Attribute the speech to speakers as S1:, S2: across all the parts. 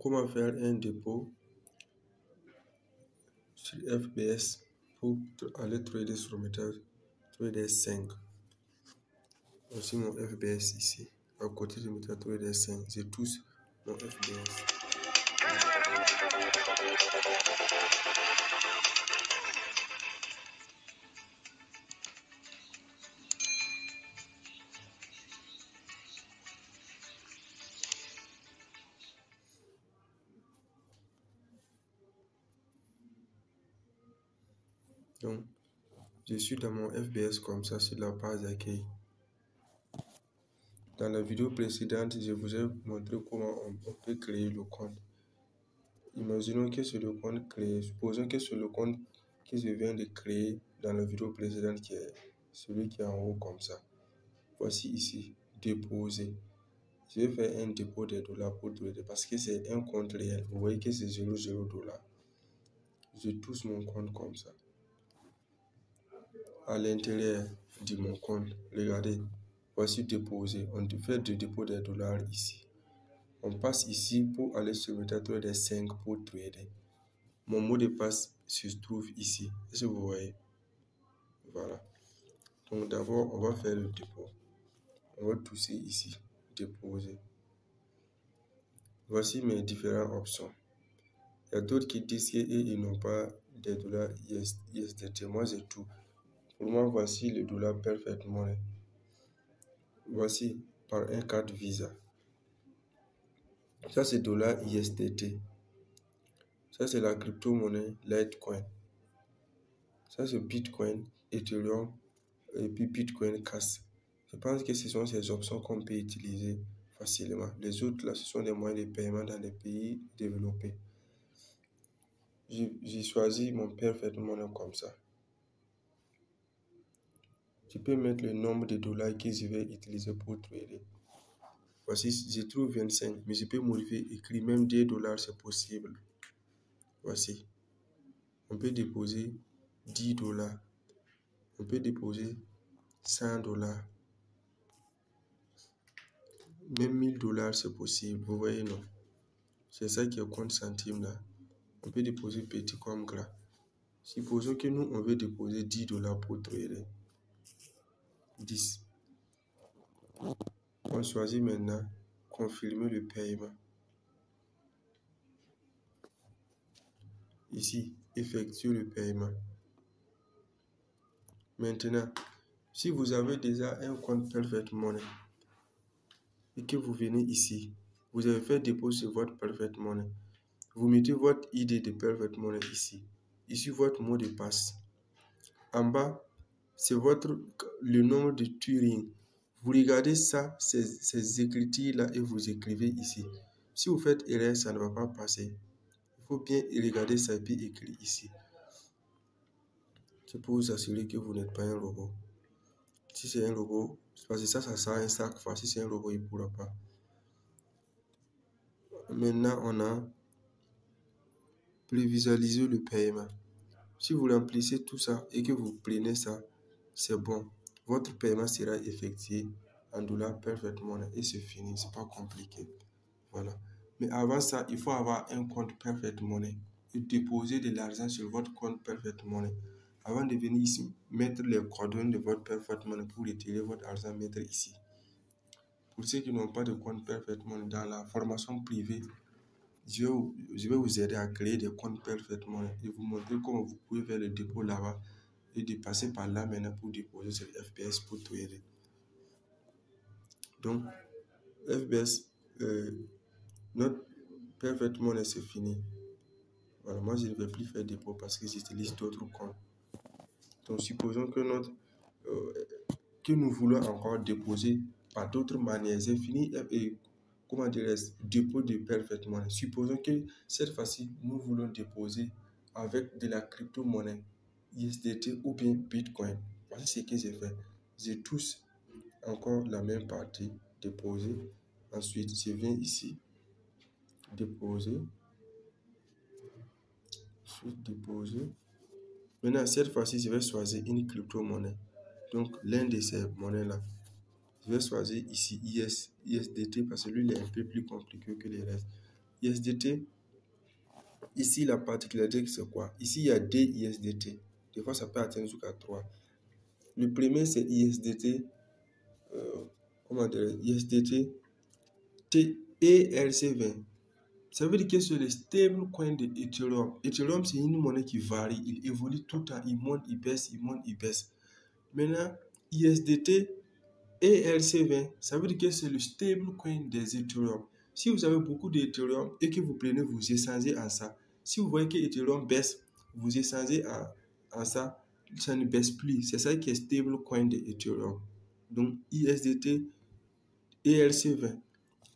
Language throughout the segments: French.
S1: Comment faire un dépôt sur FBS pour aller trader sur MetaTrader 5. Voici mon FBS ici. À côté de MetaTrader 5, j'ai tous mon FBS. Donc, je suis dans mon FBS comme ça sur la page d'accueil. Dans la vidéo précédente, je vous ai montré comment on peut créer le compte. Imaginons que c'est le compte créé. Supposons que c'est le compte que je viens de créer dans la vidéo précédente qui est celui qui est en haut comme ça. Voici ici, déposer. Je vais faire un dépôt de dollars pour trader parce que c'est un compte réel. Vous voyez que c'est 0,0 $. Je touche mon compte comme ça. À l'intérieur de mon compte, regardez, voici déposer. On fait du dépôt des dollars ici. On passe ici pour aller sur MetaTrader 5 pour trader. Mon mot de passe se trouve ici. Est-ce que vous voyez? Voilà. Donc d'abord, on va faire le dépôt. On va toucher ici, déposer. Voici mes différentes options. Il y a d'autres qui disent qu'ils n'ont pas des dollars USDT. Moi, j'ai tout. Pour moi, voici le dollar Perfect Money. Voici par un carte Visa. Ça, c'est dollar USDT. Ça, c'est la crypto-monnaie Litecoin. Ça, c'est Bitcoin, Ethereum et puis Bitcoin Cash. Je pense que ce sont ces options qu'on peut utiliser facilement. Les autres, là, ce sont des moyens de paiement dans les pays développés. J'ai choisi mon Perfect Money comme ça. Je peux mettre le nombre de dollars que je vais utiliser pour trader. Voici, je trouve 25, mais je peux modifier, écrire même 2 $, c'est possible. Voici. On peut déposer 10 $. On peut déposer 100 $. Même 1000 $, c'est possible. Vous voyez, non? C'est ça qui est compte centime là. On peut déposer petit comme grand. Supposons que nous, on veut déposer 10 $ pour trader. 10. On choisit maintenant confirmer le paiement. Ici, effectuer le paiement. Maintenant, si vous avez déjà un compte Perfect Money et que vous venez ici, vous avez fait dépôt sur votre Perfect Money. Vous mettez votre ID de Perfect Money ici. Ici, votre mot de passe. En bas, c'est le nombre de Turing. Vous regardez ça, ces écritures-là, et vous écrivez ici. Si vous faites erreur, ça ne va pas passer. Il faut bien regarder ça et puis écrire ici. C'est pour vous assurer que vous n'êtes pas un robot. Si c'est un robot, parce que ça sert à chaque fois. Si c'est un robot, il ne pourra pas. Maintenant, on a prévisualiser le paiement. Si vous remplissez tout ça et que vous prenez ça, c'est bon. Votre paiement sera effectué en dollars Perfect Money et c'est fini. C'est pas compliqué. Voilà. Mais avant ça, il faut avoir un compte Perfect Money et déposer de l'argent sur votre compte Perfect Money. Avant de venir ici, mettre les coordonnées de votre Perfect Money pour retirer votre argent, mettre ici. Pour ceux qui n'ont pas de compte Perfect Money, dans la formation privée, je vais vous aider à créer des comptes Perfect Money et vous montrer comment vous pouvez faire le dépôt là-bas et de passer par là maintenant pour déposer sur FBS pour trader. Donc, FBS, notre Perfect Money, c'est fini. Voilà, moi, je ne vais plus faire dépôt parce que j'utilise d'autres comptes. Donc, supposons que nous voulons encore déposer par d'autres manières. J'ai fini comment dirais-je, dépôt de Perfect Money. Supposons que cette fois-ci, nous voulons déposer avec de la crypto-monnaie, USDT ou bien Bitcoin. Voici ce que j'ai fait. Je touche encore la même partie, déposer. Ensuite, je viens ici, déposer. Ensuite, déposer. Maintenant, cette fois-ci, je vais choisir une crypto-monnaie. Donc, l'un de ces monnaies-là. Je vais choisir ici USDT parce que lui, il est un peu plus compliqué que les restes. ISDT, ici, la particularité, c'est quoi? Ici, il y a des ISDT. Des fois, ça peut atteindre jusqu'à 3. Le premier, c'est ISDT, comment dire, ISDT ERC20. Ça veut dire que c'est le stable coin de Ethereum. Ethereum, c'est une monnaie qui varie. Il évolue tout le temps. Il monte, il baisse, il monte, il baisse. Maintenant, ISDT ERC20, ça veut dire que c'est le stable coin des Ethereum. Si vous avez beaucoup d'Ethereum et que vous prenez, vous échangez en ça. Si vous voyez que Ethereum baisse, vous échangez en ça, ça ne baisse plus. C'est ça qui est stable coin de Ethereum. Donc, ISDT ERC20.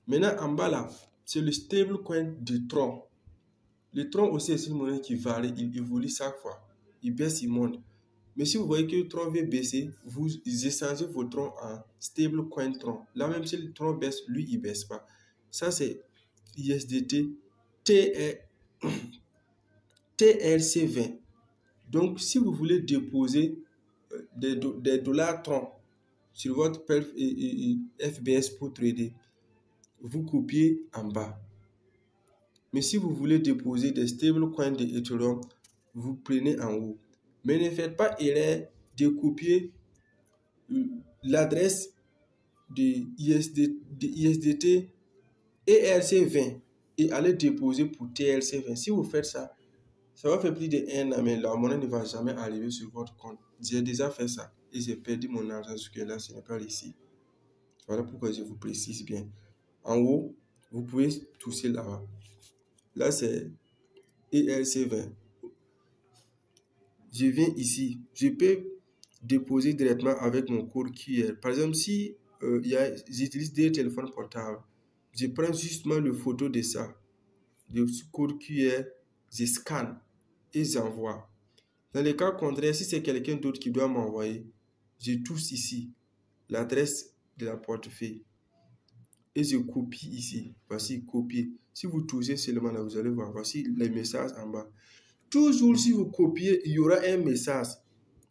S1: Maintenant, en bas là, c'est le stable coin du Tron. Le Tron aussi est une monnaie qui varie, il évolue chaque fois. Il baisse, il monte. Mais si vous voyez que le Tron veut baisser, vous échangez vos Tron en stable coin Tron. Là, même si le Tron baisse, lui, il ne baisse pas. Ça, c'est ISDT TRC20. Donc, si vous voulez déposer des dollars Tron sur votre FBS pour trader, vous copiez en bas. Mais si vous voulez déposer des stablecoins de Ethereum, vous prenez en haut. Mais ne faites pas erreur de copier l'adresse de ISDT ERC20 et aller déposer pour TRC20. Si vous faites ça, ça va faire plus de 1 an, mais la monnaie ne va jamais arriver sur votre compte. J'ai déjà fait ça et j'ai perdu mon argent jusque là, ce n'est pas ici. Voilà pourquoi je vous précise bien. En haut, vous pouvez toucher là-bas. Là, c'est ERC20. Je viens ici, je peux déposer directement avec mon code QR. Par exemple, si j'utilise des téléphones portables, je prends justement le photo de ça, le code QR, je scanne et j'envoie. Dans le cas contraire, si c'est quelqu'un d'autre qui doit m'envoyer, je touche ici l'adresse de la portefeuille et je copie ici. Voici copier. Si vous touchez seulement là, vous allez voir. Voici les messages en bas. Toujours, si vous copiez, il y aura un message.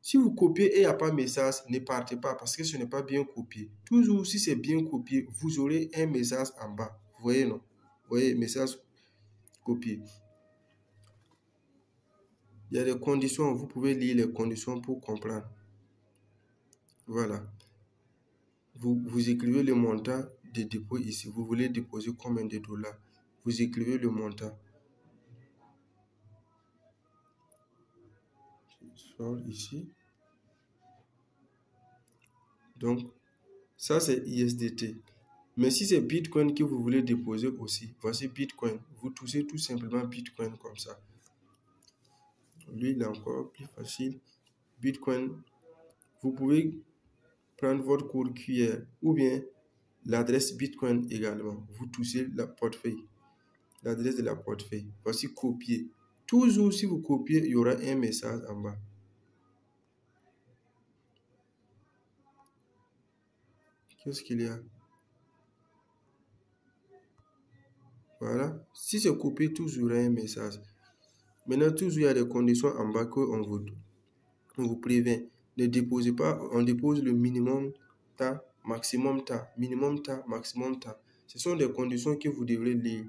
S1: Si vous copiez et il n'y a pas de message, ne partez pas parce que ce n'est pas bien copié. Toujours, si c'est bien copié, vous aurez un message en bas. Vous voyez, non? Vous voyez, message copié. Il y a des conditions. Vous pouvez lire les conditions pour comprendre. Voilà. Vous écrivez le montant de dépôt ici. Vous voulez déposer combien de dollars? Vous écrivez le montant. Je sors ici. Donc, ça c'est ISDT. Mais si c'est Bitcoin que vous voulez déposer aussi, voici Bitcoin. Vous touchez tout simplement Bitcoin comme ça. Lui, il est encore plus facile. Bitcoin, vous pouvez prendre votre code QR ou bien l'adresse Bitcoin également. Vous touchez la portefeuille, l'adresse de la portefeuille. Voici copier. Toujours, si vous copiez, il y aura un message en bas. Qu'est-ce qu'il y a? Voilà. Si c'est copié, toujours un message. Maintenant, toujours, il y a des conditions en bas qu'on vous prévient. Ne déposez pas, on dépose le minimum temps, maximum temps, minimum temps, maximum temps. Ce sont des conditions que vous devrez lire,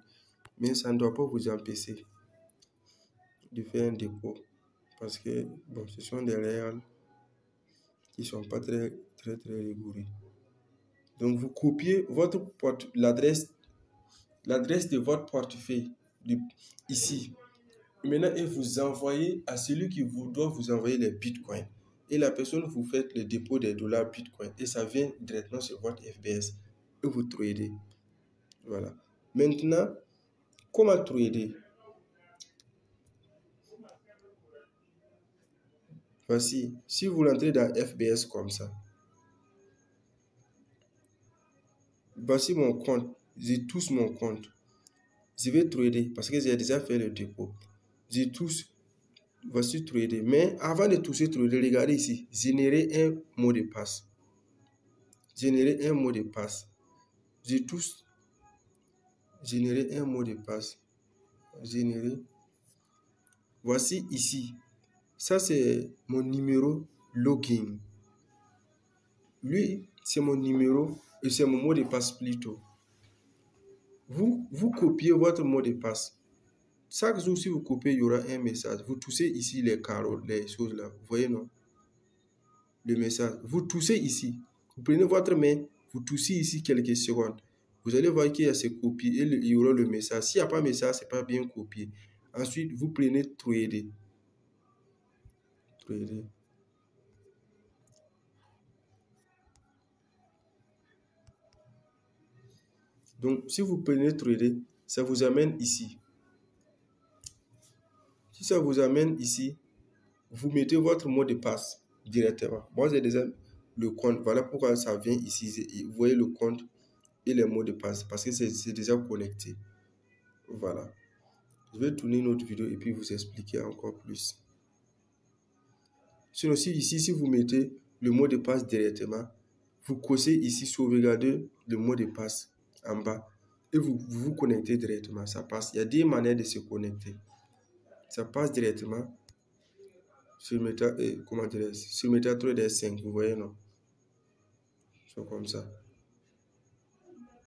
S1: mais ça ne doit pas vous empêcher de faire un dépôt. Parce que, bon, ce sont des règles qui ne sont pas très rigoureuses. Donc, vous copiez l'adresse de votre portefeuille ici. Maintenant, et vous envoyez à celui qui doit vous envoyer les bitcoins. Et la personne, vous faites le dépôt des dollars bitcoin. Et ça vient directement sur votre FBS. Et vous tradez. Voilà. Maintenant, comment trader? Voici. Si vous rentrez dans FBS comme ça. Voici mon compte. J'ai tous mon compte. Je vais trader parce que j'ai déjà fait le dépôt. J'ai tous. Voici trader. Mais avant de toucher trader, regardez ici. Générer un mot de passe. Générer un mot de passe. J'ai tous généré un mot de passe. Générer. Voici ici. Ça, c'est mon numéro login. Lui, c'est mon numéro et c'est mon mot de passe plutôt. Vous copiez votre mot de passe. Chaque jour, si vous copiez, il y aura un message. Vous touchez ici les carreaux, les choses là. Vous voyez, non? Le message. Vous touchez ici. Vous prenez votre main, vous touchez ici quelques secondes. Vous allez voir qu'il y a ces copies et il y aura le message. S'il n'y a pas de message, ce n'est pas bien copié. Ensuite, vous prenez trader. Trader. Donc, si vous prenez trader, ça vous amène ici. Si ça vous amène ici, vous mettez votre mot de passe directement. Moi, j'ai déjà le compte. Voilà pourquoi ça vient ici. Vous voyez le compte et les mots de passe parce que c'est déjà connecté. Voilà. Je vais tourner une autre vidéo et puis vous expliquer encore plus. Sinon, ici, si vous mettez le mot de passe directement, vous cochez ici, sauvegarder le mot de passe en bas et vous connectez directement. Ça passe. Il y a deux manières de se connecter. Ça passe directement sur MetaTrader 5. Vous voyez, non? C'est comme ça.